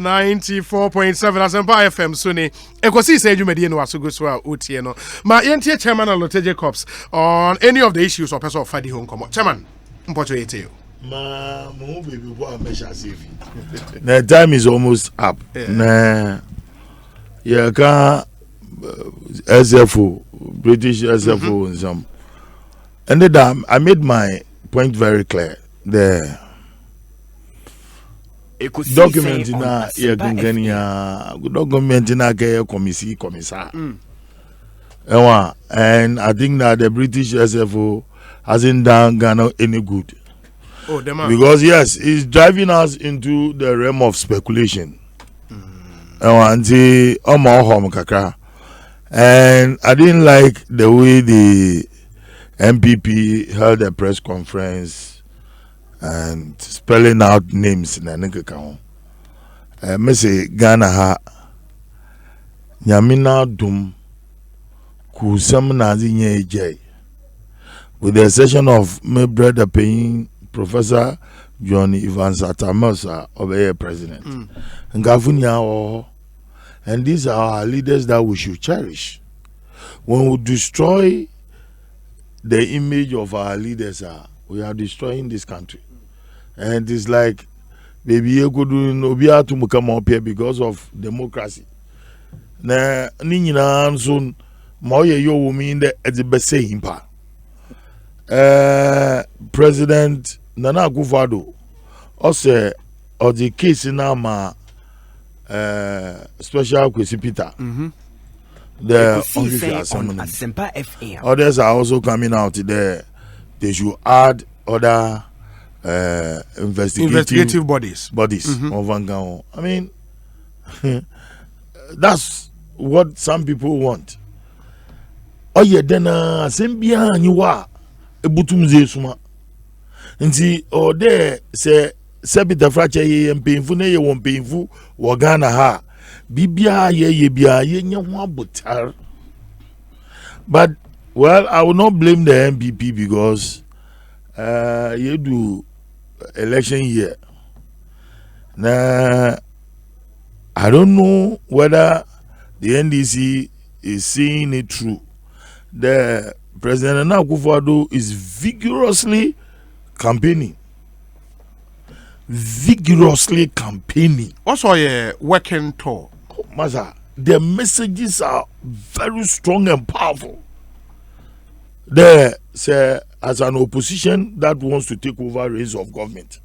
94.7 Asempa FM Suni. Ekosi say you made no asugo so a otie no. Ma yentie chairman Lotte Jacobs on any of the issues or person of Fadi home come. Chairman, mpocho yete you. Ma mo baby boy measure save. The time is almost up. Nah. Yeah, can SFO, British SFO and some. And then I made my point very clear. The document in a document in a commissar. And I think that the British SFO hasn't done Ghana any good. Oh, because yes, it's driving us into the realm of speculation. And I didn't like the way the MPP held a press conference and spelling out names in a nigga. I say Ghana ha Nyamina dum kusam na zinye ejay, with the exception of my brother paying Professor John Evans Atamosa of a president. And these are our leaders that we should cherish. When we destroy the image of our leaders, we are destroying this country. And it's like, baby, you could do to come up here because of democracy. Na nina soon, Moya yo woman at the best saying pa. President Nana Akufo-Addo also or the case in our special Kwesi Peter. The Asempa FM. Others are also coming out there. They should add other investigative bodies. I mean, that's what some people want. Oh yeah, then Sembia Niwa Ebutumze Suma. Nti or there say Sebita fracture ye painful ne ye won painful Wagana ha Bibia ye bia ye butar. But well, I will not blame the MPP because you do election year. Now I don't know whether the NDC is seeing it through. The President Nana Akufo-Addo is vigorously campaigning. Also, a working tour. Oh, Maza, the messages are very strong and powerful. There, say, as an opposition that wants to take over reins of government,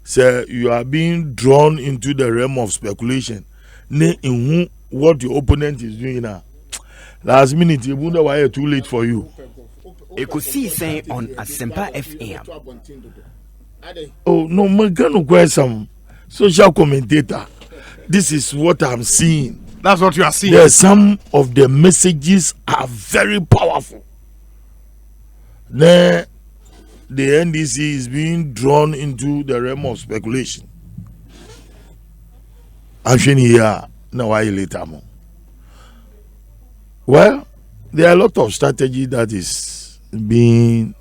say you are being drawn into the realm of speculation. In what the opponent is doing now. Last minute, you wonder why it's too late for you. Ekosi say on Asempa FM. Oh no, I'm gonna go some social commentator. This is what I'm seeing. That's what you are seeing. Yes, some of the messages are very powerful. Then the NDC is being drawn into the realm of speculation. Actually, here now why later more. Well, there are a lot of strategy that is being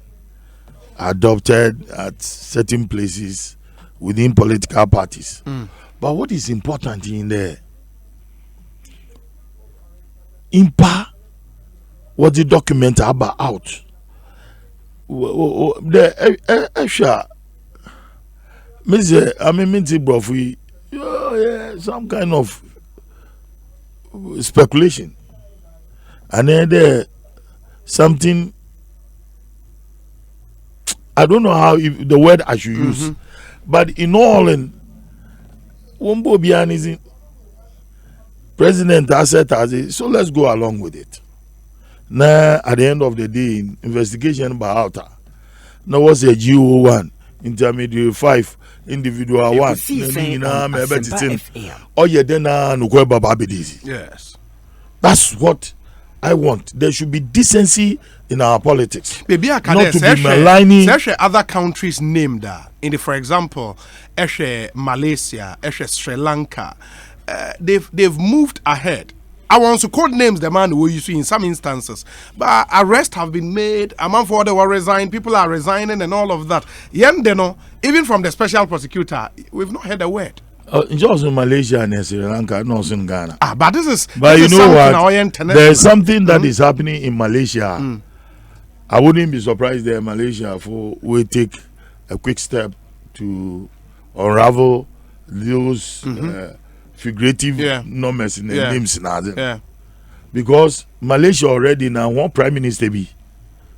adopted at certain places within political parties. But what is important in there? What the document about out. The extra, some kind of speculation. And then there something, I don't know how the word I should use, but in all, Wombo Bianism, President has said, so let's go along with it. Now, at the end of the day, investigation by outer. Now, what's a GO1, intermediate 5, individual 1? Oh, yeah, then yes. That's what I want. There should be decency in our politics. Maybe I can not to be maligning other countries named in the, for example, Malaysia, Sri Lanka. They've moved ahead I want to code names the man who you see in some instances, but arrests have been made. A man for they were resigned. People are resigning and all of that. Even from the special prosecutor, we've not heard a word. Just in Malaysia and Sri Lanka, not in Ghana. But this is. But this you is know what? There's something that is happening in Malaysia. I wouldn't be surprised that Malaysia will take a quick step to unravel those figurative numbers in the names. Yeah. Because Malaysia already now one prime minister be.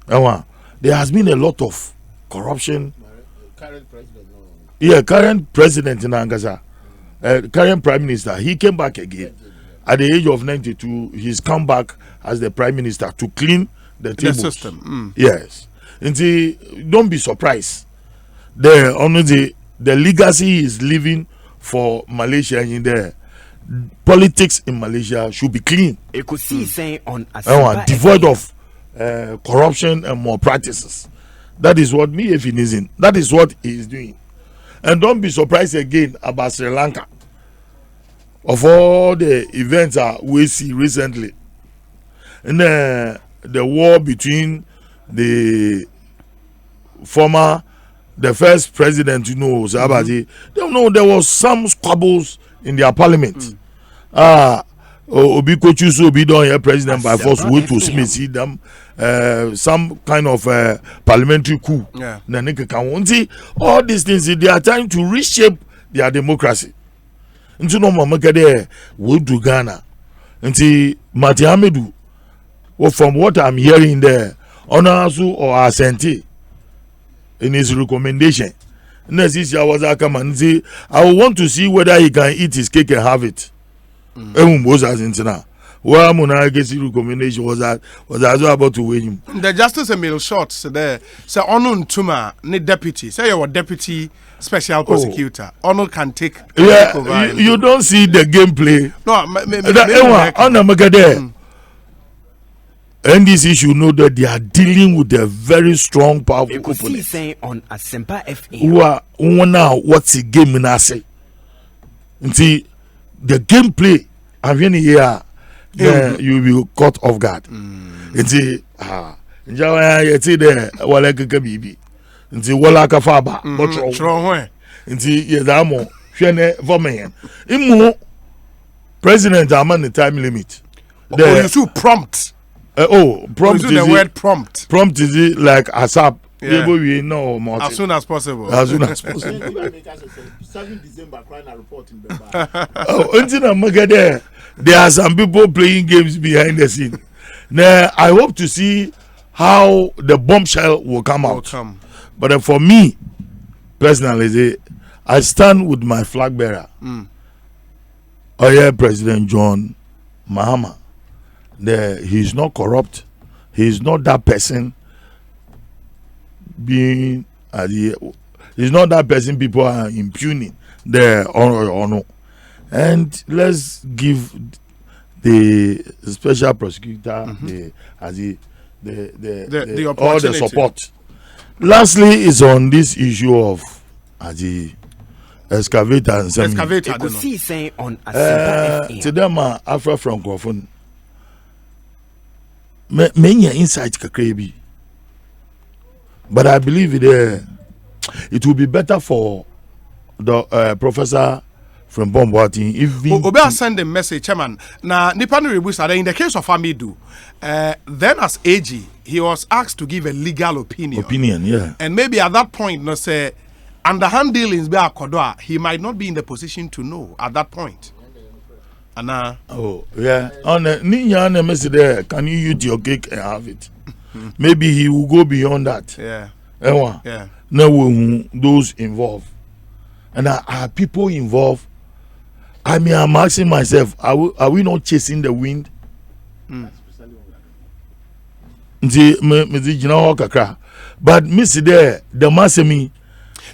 There has been a lot of corruption. Current president. Current president in Angasa. Current prime minister, he came back again at the age of 92. He's come back as the prime minister to clean the tables. System. Yes, and don't be surprised. The legacy is living for Malaysia in there. Politics in Malaysia should be clean, devoid of corruption and more practices. That is what that is what he is doing. And don't be surprised again about Sri Lanka. Of all the events we see recently, and the war between the first president, Sabati, there was some squabbles in their parliament. Obi Kochuso Obi don here president by force wait to see them some kind of parliamentary coup. All these things they are trying to reshape their democracy. Into no mama kade we do Ghana. Nti Mati Amedu, from what I'm hearing there, Onasu or Asante in his recommendation. Next is I was I want to see whether he can eat his cake and have it. Well, Monarch's recommendation was also about to win him. The Justice Emil Short said there, say Onu Ntuma need deputy. Say your deputy special prosecutor. Onu can take. You don't see the gameplay. No, and this issue know that they are dealing with a very strong, powerful opponent who are now what's the game in say. See the gameplay. I'm here. You will be caught off guard. Nti nti there wala keke bibi. Nti wala ka faba botro. Nti yedamo hwene vomen. Imu president among the time limit. You should prompt. Prompt is the word prompt. Prompt is it like ASAP. As soon as possible. As soon as possible. 7 December crying a report in there are some people playing games behind the scene. Now I hope to see how the bombshell will come out. But for me personally, I stand with my flag bearer. President John Mahama. He's not corrupt. He's not that person being he's not that person people are impugning there or no. And let's give the special prosecutor the all the support. Lastly, is on this issue of the excavator and some to them Afra from Crawford. Many insight kakrebi. But I believe it will be better for the professor from Bombarding if we send a message, Chairman. Now, in the case of Amidu, then as AG, he was asked to give a legal opinion. Yeah. And maybe at that point, no say underhand dealings be Akodoa, he might not be in the position to know at that point. Anna. Oh yeah. On Ninya message there, can you eat your cake and have it? Maybe he will go beyond that. Yeah. Yeah. Now those involved. And are people involved? I mean, I'm asking myself, are we not chasing the wind? But Miss there, the Massimi.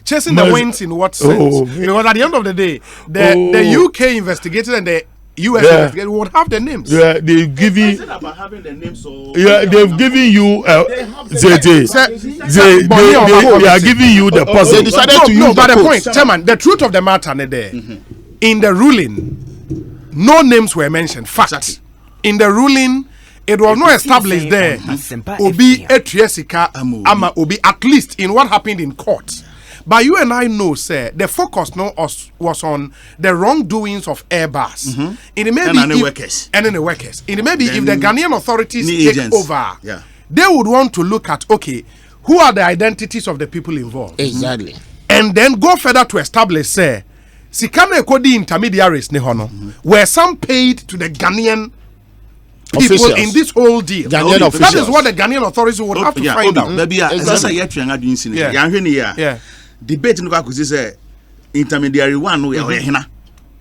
Chasing the winds in what sense? Because at the end of the day, the UK investigated and the US investigated would have the names. Yeah, they've given. About having the names, so they've given you. They are giving you the puzzle. They decided to use but the point, Chairman, the truth of the matter, there, in the ruling, no names were mentioned. Fact. Exactly. in the ruling, it was not established there. Obi etriesika ama obi, at least in what happened in court. But you and I know, sir, the focus now was on the wrongdoings of Airbus. It may be the workers. And in the workers. It may be if the Ghanaian authorities take agents. over, Yeah. they would want to look at, okay, who are the identities of the people involved? Exactly. And then go further to establish, say, Sikana Ekodi intermediaries, were some paid to the Ghanaian people Officials. in this whole deal. Ghanaian That is officials. what the Ghanaian authorities would have to find out. Maybe Yeah. debate no kwakuzi say intermediary one no ya hena.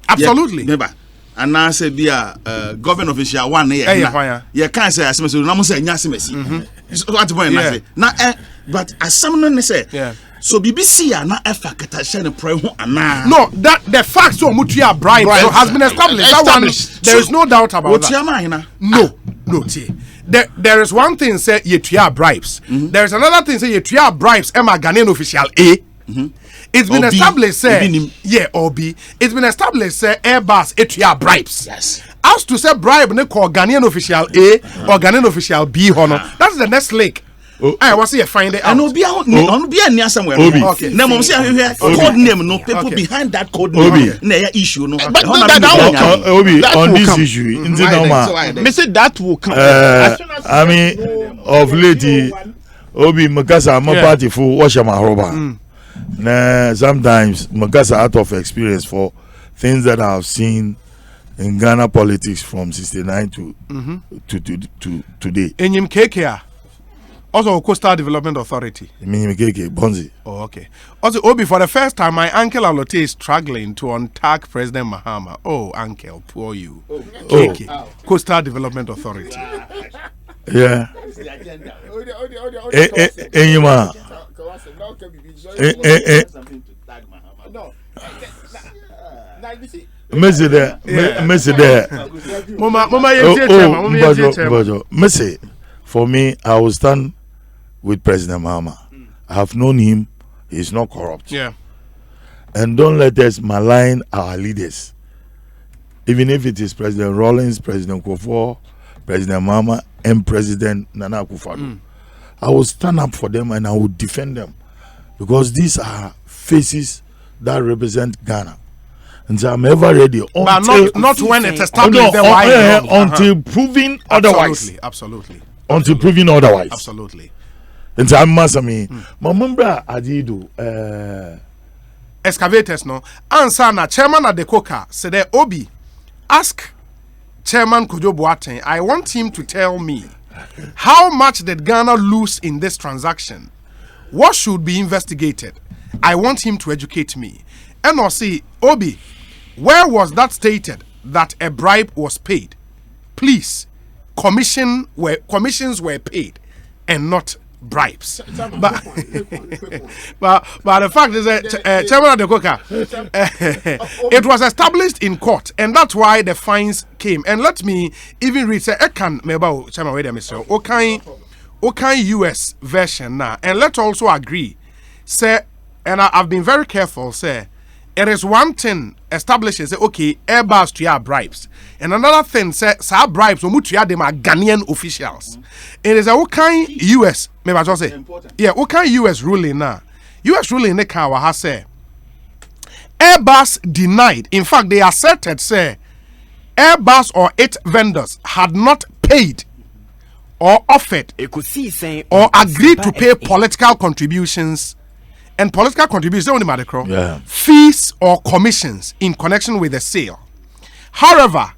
Absolutely. Remember. And now say be a government official one ya hena. You can't say asemesi na mo say nya asemesi. So what point na say. Na but asam no say. Yeah. So BBC na efa kata share no pro ho ana. No, that the facts so much are bribe has been established. That one, there is no doubt about that. No, there is one thing say yetua bribes. There is another thing say yetua bribes. Emma Ghanaian official A. It's been established say or B. It's been established say Airbus yetua bribes. Yes. As to say bribe ne call Ghanaian official A or Ghanaian official B. That's the next link. I was here find it out. And Obi near somewhere. Okay. Now mom say code name no people behind that code name. Na issue no. But that Obi on this come. issue, in the Me say that will come. I mean, of late, Obi Makasa, my party for wash my roba. Nah, sometimes Makasa out of experience for things that I have seen in Ghana politics from '69 to today. Enyim KKA. Also, Coastal Development Authority. Bonzi. Oh, okay. Also, Obi, for the first time, my uncle Alote is struggling to untack President Mahama. Oh, uncle, poor you. KK. Coastal Development Authority. Yeah. Messi Messi, for me, I will stand with President Mahama. I have known him. He's not corrupt. Yeah. And don't let us malign our leaders. Even if it is President Rawlings, President Kufuor, President Mahama, and President Nana Akufo-Addo. I will stand up for them and I will defend them. Because these are faces that represent Ghana. And so I'm ever ready. But not when it's established until proven otherwise. Absolutely. Until proven otherwise. Absolutely. And so I'm Masami. Mamambra Adido. Excavators, no. Answer na chairman at the Coca said, Obi, ask Chairman Kojo Boateng. I want him to tell me how much did Ghana lose in this transaction? What should be investigated? I want him to educate me. NOC, Obi, where was that stated that a bribe was paid? Please, commissions were paid and not bribes. But the fact is that Chairman of the Coca, it was established in court, and that's why the fines came. And let me even read, say, Chairman, wait a minute, okay, US version now, and let's also agree, say, and I've been very careful, say, it is one thing establishes, say, okay, Airbus to your bribes. And another thing, say, bribes, them are Ghanaian officials. It is a okay US, maybe I just say, yeah, okay US ruling now. US ruling in the car has said, Airbus denied, in fact, they asserted, say, Airbus or its vendors had not paid or offered or agreed to pay political contributions. And political contributions, don't matter, fees or commissions in connection with the sale. However,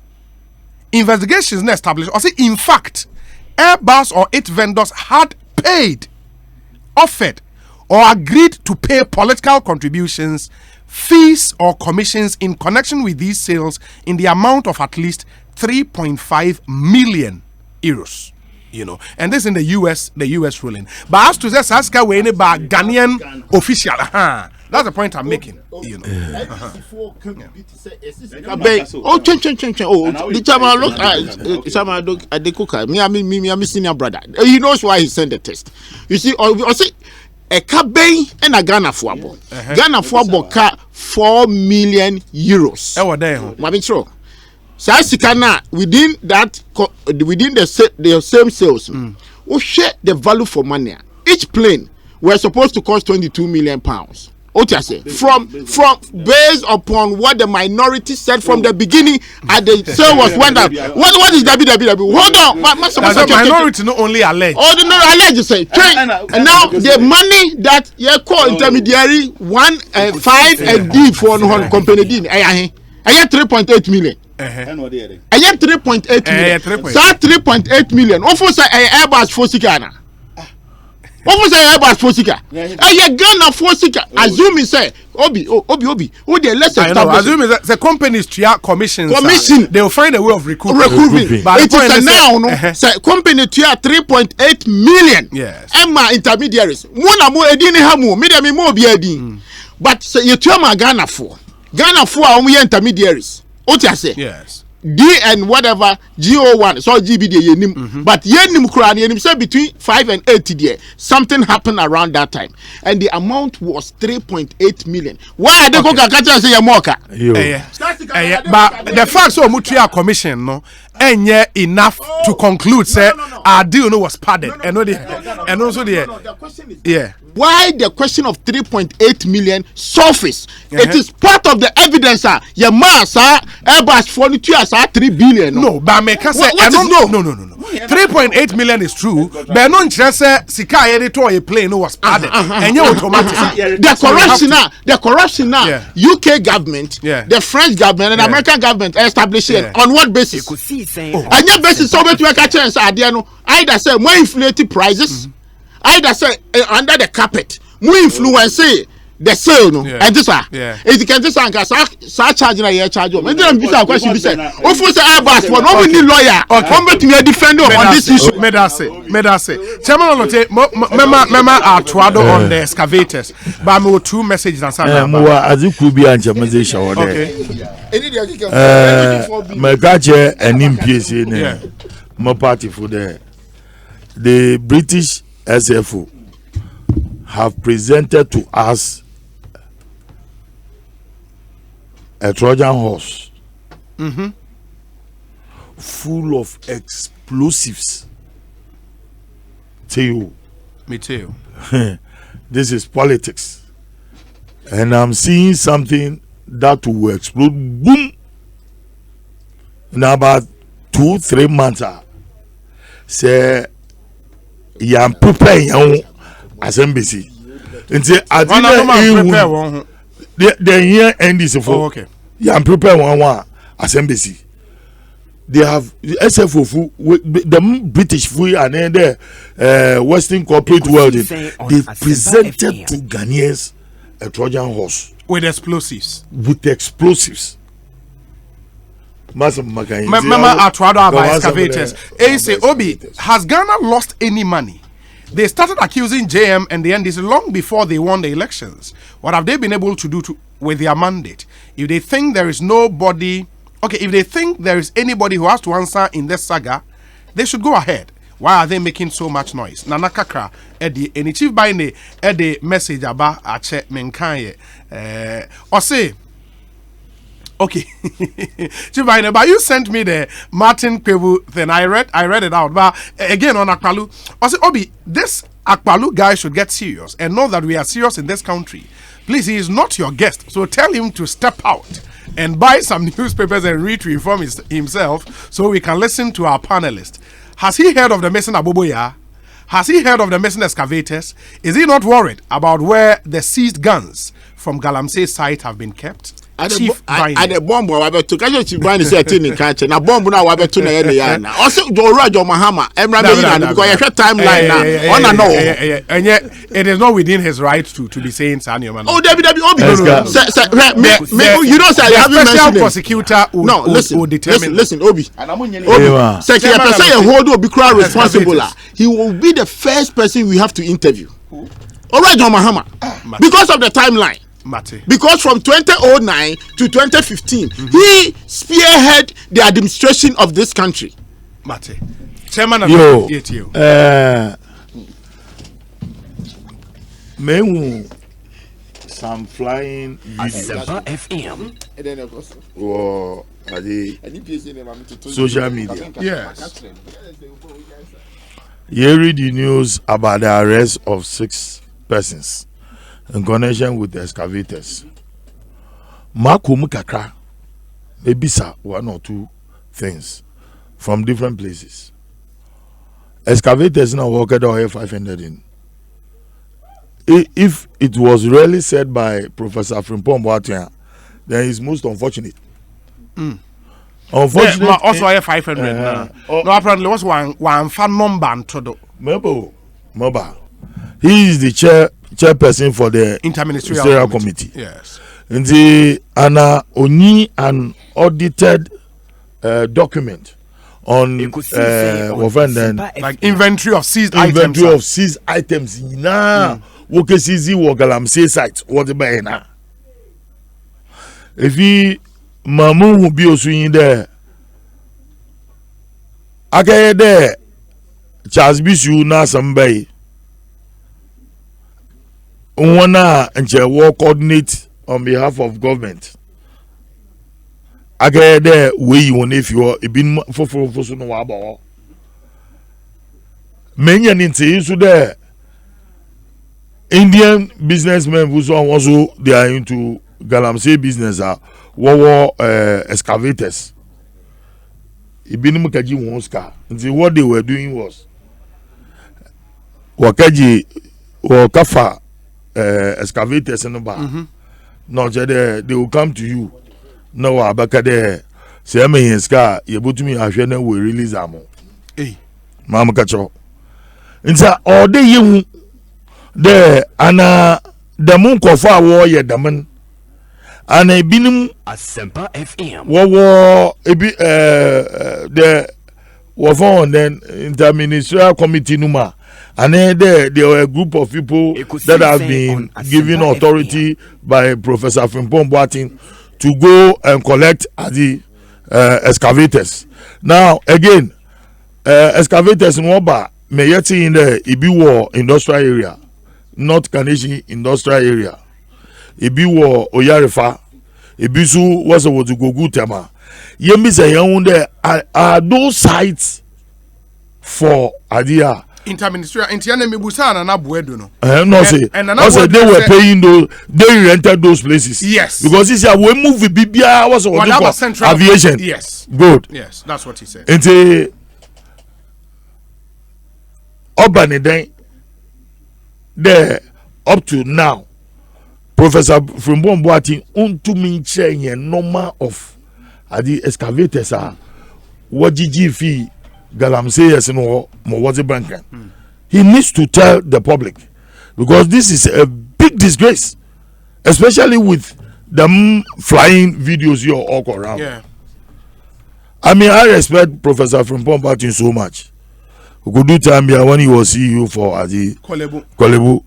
investigations established, or say, in fact, Airbus or its vendors had paid, offered, or agreed to pay political contributions, fees, or commissions in connection with these sales in the amount of at least 3.5 million euros. You know, and this in the US ruling. But as to say Saska we any by Ghanaian official, that's the point I'm making. You know. The chairman look at the cooker. Me senior brother. He knows why he sent the test. You see, or say a cabin and a Ghana football. Ghana football car 4 million euros. Oh, damn. What is true? Sasikana within that within the same sales. We share the value for money. Each plane were supposed to cost 22 million pounds. What you say? From based upon what the minority said from the beginning, at the sale was went up. What is WWW? Hold on, the minority not only alleged. Oh, no, alleged say. And now the money that you call intermediary 1 5 and D for one company din. I get 3.8 million. I get 3.8 million. So 3.8 million. Offer say Airbus for Sikana. What say Airbus for Sika? I Ghana for Sika. Assuming say Obi. Who the less established? Assuming the companies to commission. They will find a way of recouping. But it is now no. Say company to 3.8 million. Yes. Emma intermediaries. Mona mo edini hamu. Medium mo bi edin. But say you tell my Ghana for intermediaries. What you say? Yes. D and whatever GO1 so GBD yenim but yenim kura yenim say between 5 and 8 there something happened around that time and the amount was 3.8 million. Why are they go kaka say yamoka? But the fact so mutual commission no enye enough to conclude say our deal no was padded and also the question is why the question of 3.8 million surface? It is part of the evidence. Your massa Airbus 42 as 3 billion. No, but make us say no. 3.8 million is true. But no interest Sika editor a plane was padded and you automatic. The corruption now. UK government, the French government, and American government established it on what basis? And your basis so to make a chance either say more inflated prices. Either say under the carpet, more influence the sale no, and this it can just start charging a year charge. And then this question be said, of course, Airbus for no need lawyer or come to be a defender on this issue. May I say, Chairman Olote, Mema are Tuado on the excavators, but me two messages and something. As you could be on Jamaica or there. My gadget and MPC in my party for the British SFO have presented to us a Trojan horse full of explosives. Me too. This is politics. And I'm seeing something that will explode. Boom! In about 2-3 months. Say, I'm preparing you as embassy. And say, I didn't the year end is for okay. Yeah, I'm preparing one as embassy. They have SFO, the British free and then the Western corporate world. They presented to Ghanaians a Trojan horse with explosives. Remember Atuado about excavators. Say, Obi, has Ghana lost any money? They started accusing JM and the NDC long before they won the elections. What have they been able to do with their mandate? If they think there is nobody, if they think there is anybody who has to answer in this saga, they should go ahead. Why are they making so much noise? Nana Kakra, Eddie, any chief by ne, Eddie message about Ache Menkaye. Or say, okay, Chief, but you sent me the Martin Kwebu thing. I read it out. But again on Akpalu, I said, Obi, this Akpalu guy should get serious and know that we are serious in this country. Please, he is not your guest, so tell him to step out and buy some newspapers and read to inform himself, so we can listen to our panelists. Has he heard of the missing Aboboya? Has he heard of the missing excavators? Is he not worried about where the seized guns from Galamsey site have been kept? At the bomb, I to catch you by the catch and a bomb now. I bet to Nayana. Also, Roger Mahama, Emra, because I have timeline now. And yet, it is not within his right to be saying Sanyo Man. Oh, you don't say I have a special prosecutor. No, listen, Obi. Secretary say a hold will be responsible. He will be the first person we have to interview. Roger Mahama, because of the timeline. Mate. Because from 2009 to 2015, he spearheaded the administration of this country. Mate. Chairman of Mehu some flying Asempa FM. or social media. Yes. You read the news about the arrest of 6 persons in connection with the excavators. Makum Kakra, maybe sir, 1 or 2 things from different places. Excavators now work at the 500 in. If it was really said by Professor Frimpong Boateng, then it's most unfortunate. Unfortunately, yeah, also I have 500. No, apparently was one fan number to do. Moba. He is the chairperson for the interministerial committee. Yes. And the only an audited document on like inventory of seized items. Nah, what is Galamsey site? What about if he Mamu will be also in there. Okay, there. Charles Bisu na somebody. Una and will coordinate on behalf of government. Okay, there. Where you want if you are been for no wabo. Many an into there. Indian businessmen who also they are into Galamsey business are. Excavators. Ibinimukaji wonska. What they were doing was wakaji wakafa excavators in the bar. No, they will come to you. No, abakade. Say me in ska. You put me a shene will release amo. Hey, Mama kacho. Insa all day you there ana the moon kofa war ye daman. And a binum Asempa FM. The on then interministerial committee numa. And then there were a group of people that have been given authority by Professor Frimpong Boateng to go and collect the excavators. Now again, excavators in Waba may yet in the Ibiwo industrial area, North Kaneshi industrial area. Ibiwo Oyarefa, Ibisu was a to go good tema. Yemi say there are those sites for idea. Interministerial Intiana Mibusana and Abuedo. No say. And they were paying those, they rented those places. Yes. Because he said we move the BBI was what aviation. Yes. Good. Yes, that's what he said. And say Urban there up to now. Professor Frimpong Boateng unto change normal of the excavators are what GG Galamsey yes no more what's bank. He needs to tell the public because this is a big disgrace, especially with them flying videos here all around. Yeah. I mean, I respect Professor Frimpong Boateng so much. We could do time here when he was CEO for the Kolebu.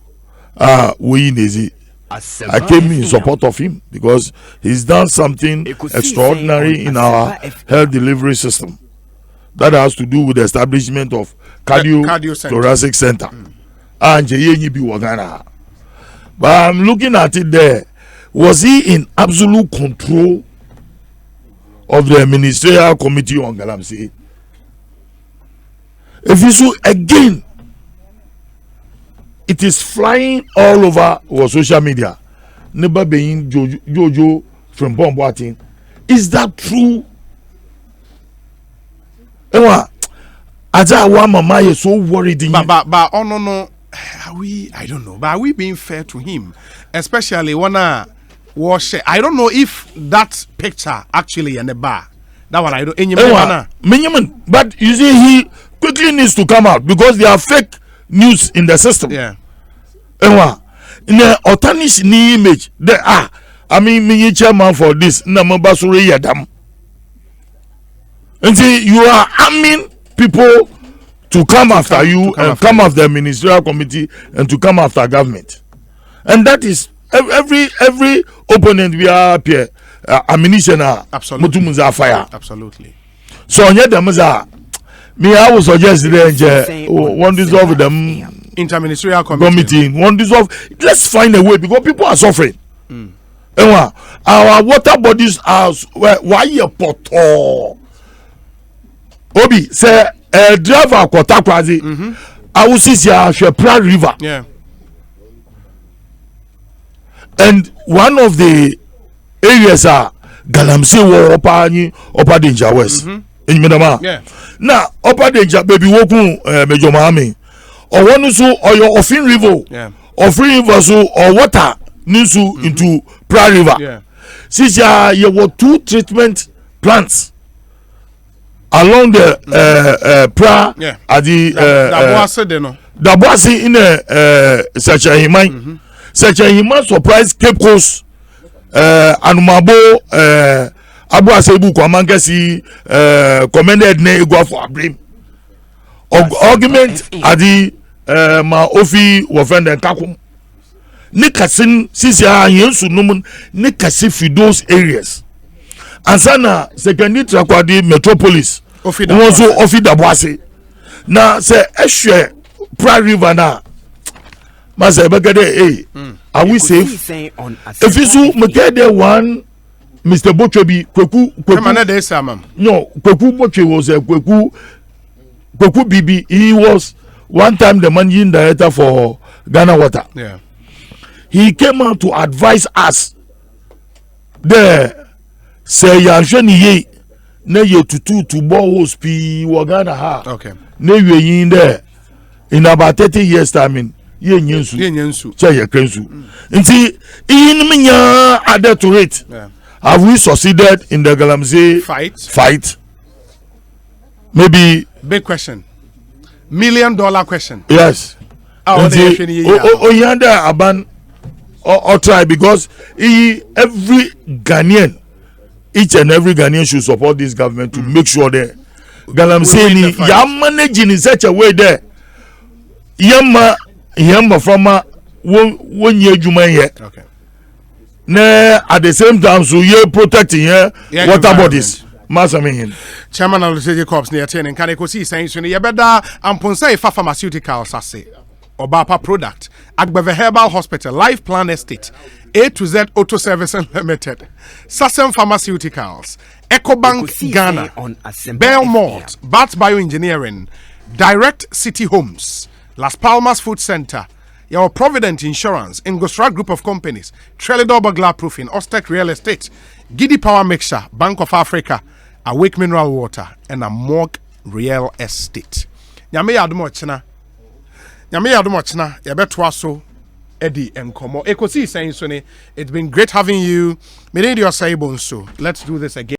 We easy. I came in support of him because he's done something extraordinary in our health delivery system that has to do with the establishment of cardiothoracic center. But I'm looking at it there. Was he in absolute control of the ministerial committee on Galamsey? If you so again, it is flying all over our social media. Never being Jojo Frimpong Boateng. Is that true? Ewa, Aja wa mama is so worried. But oh no, I don't know. But are we being fair to him, especially when wash? I don't know if that picture actually in the bar. That one I don't. But you see, he quickly needs to come out because there are fake news in the system. Yeah. In the alternative image, there are. I mean, me chairman for this. Namabasuri Yadam. And see, you are arming people to come after you and come after the ministerial committee and to come after government. And that is every opponent we are up here. Ammunition, absolutely. Fire. Absolutely. So, on yet, me, I would suggest one dissolve them interministerial committee. One dissolve. Let's find a way because people are suffering. Our water bodies are why you poto. Obi say a driver kwata kwazi. I will see Pra River. Yeah. And one of the areas are Galamsey war upper danger west. In Minama. Yeah. Now upper danger baby woku Major Mahami. Or one so or your Offin River. Yeah. Offin River so or water nisu into Pra River. Yeah. Since you were 2 treatment plants along the Pra at the Dabuasi in such a Himan. Such a Himan surprise Cape Coast Anumabo Abu Asebu Kwamangasi commended ne go for Abrim. Argument at the ma ofi wofend Kakum. Nikasin sisia yensu numun nikasi fi those areas. Ansana secondary trakwadi metropolis. Also ofi Dabuasi. Na se ehwe Pra River na Masa Bagade, are we safe? If you so Makede one, Mr. Bochobi, Kweku, no, Kweku Boche was a Kweku Bibi. He was one time the managing director for Ghana Water. Yeah. He came out to advise us. There, say Yanshani ye, ne ye to boreholes pi Wagana ha. Okay. Ne ye in there in about 30 years time. Yensu. Say Krensu. Nti in minya added to it. Have we succeeded in the Galamsey fight? Maybe big question. $1 million question. Yes. Yanda aban or try because every Ghanaian, each and every Ghanaian should support this government to make sure that Galamsey ni ya managing in such a way there. Yamba from one year Juma here. Okay. At the same time, so you're protecting water bodies. Chairman of the City Corps near 10 and Kaneko saying, you better Amponsa Pharmaceuticals, I say, Obapa product, Agbeve Herbal Hospital, Life Plan Estate, A to Z Auto Service Limited, Sassem Pharmaceuticals, EcoBank Ghana, Belmont, Bats Bioengineering, Direct City Homes, Las Palmas Food Center, your Provident Insurance, Ingostra Group of Companies, Trelidor Burglar Proofing, Ostec Real Estate, Giddy Power Mixture, Bank of Africa, Awake Mineral Water, and a Morg Real Estate. Nyame yadumo china. Yabetwa so Eddie and Komo. Ekosi saying so it's been great having you. Let's do this again.